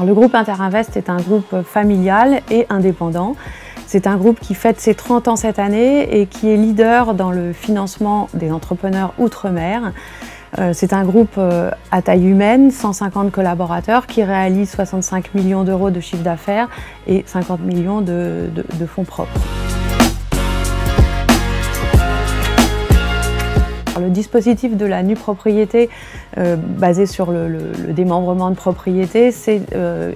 Le groupe Interinvest est un groupe familial et indépendant. C'est un groupe qui fête ses 30 ans cette année et qui est leader dans le financement des entrepreneurs outre-mer. C'est un groupe à taille humaine, 150 collaborateurs qui réalise 65 millions d'euros de chiffre d'affaires et 50 millions de fonds propres. Le dispositif de la nue propriété basé sur le démembrement de propriété, c'est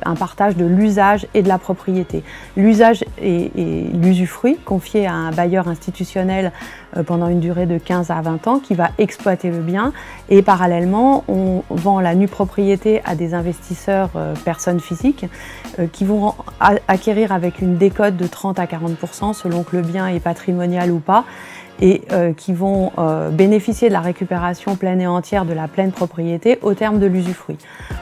un partage de l'usage et de la propriété. L'usage est l'usufruit confié à un bailleur institutionnel pendant une durée de 15 à 20 ans qui va exploiter le bien, et parallèlement on vend la nue propriété à des investisseurs personnes physiques qui vont acquérir avec une décote de 30 à 40% selon que le bien est patrimonial ou pas, et qui vont bénéficier de la récupération pleine et entière de la pleine propriété au terme de l'usufruit.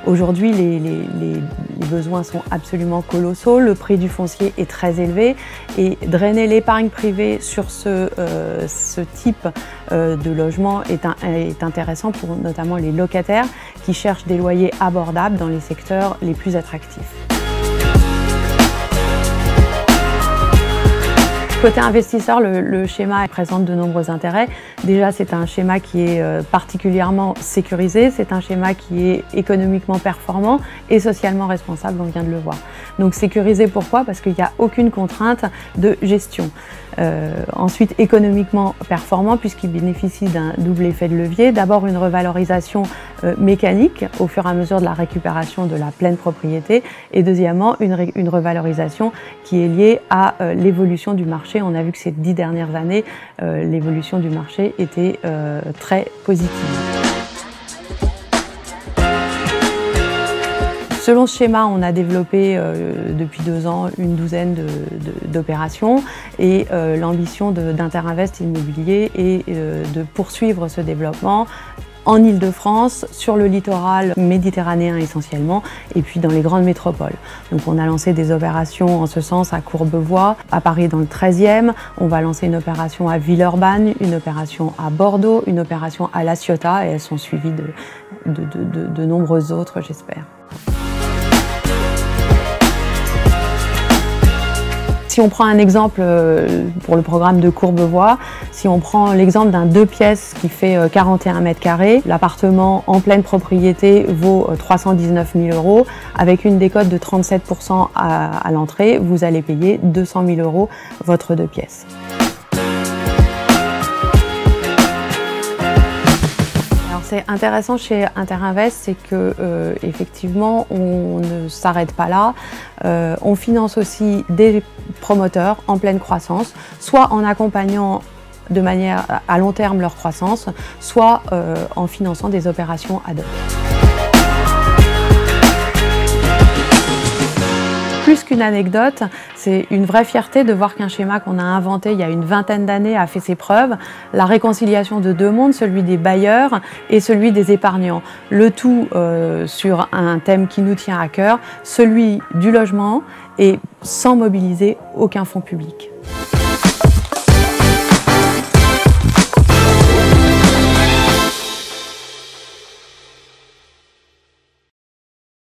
Aujourd'hui, les besoins sont absolument colossaux, le prix du foncier est très élevé et drainer l'épargne privée sur ce type de logement est intéressant pour notamment les locataires qui cherchent des loyers abordables dans les secteurs les plus attractifs. Côté investisseur, le schéma présente de nombreux intérêts. Déjà, c'est un schéma qui est particulièrement sécurisé, c'est un schéma qui est économiquement performant et socialement responsable, on vient de le voir. Donc sécurisé, pourquoi? Parce qu'il n'y a aucune contrainte de gestion. Ensuite, économiquement performant puisqu'il bénéficie d'un double effet de levier. D'abord, une revalorisation mécanique au fur et à mesure de la récupération de la pleine propriété, et deuxièmement, une revalorisation qui est liée à l'évolution du marché. On a vu que ces 10 dernières années, l'évolution du marché était très positive. Selon ce schéma, on a développé depuis 2 ans une douzaine d'opérations, et l'ambition d'Interinvest Immobilier est de poursuivre ce développement en Île-de-France, sur le littoral méditerranéen essentiellement, et puis dans les grandes métropoles. Donc on a lancé des opérations en ce sens à Courbevoie, à Paris dans le 13e, on va lancer une opération à Villeurbanne, une opération à Bordeaux, une opération à La Ciotat, et elles sont suivies de nombreuses autres, j'espère. Si on prend un exemple pour le programme de Courbevoie, si on prend l'exemple d'un 2 pièces qui fait 41 mètres carrés, l'appartement en pleine propriété vaut 319 000 €. Avec une décote de 37% à l'entrée, vous allez payer 200 000 € votre 2 pièces. C'est intéressant chez Interinvest, c'est que effectivement on ne s'arrête pas là. On finance aussi des promoteurs en pleine croissance, soit en accompagnant de manière à long terme leur croissance, soit en finançant des opérations ad hoc. Plus qu'une anecdote, c'est une vraie fierté de voir qu'un schéma qu'on a inventé il y a une vingtaine d'années a fait ses preuves. La réconciliation de 2 mondes, celui des bailleurs et celui des épargnants. Le tout sur un thème qui nous tient à cœur, celui du logement, et sans mobiliser aucun fonds public.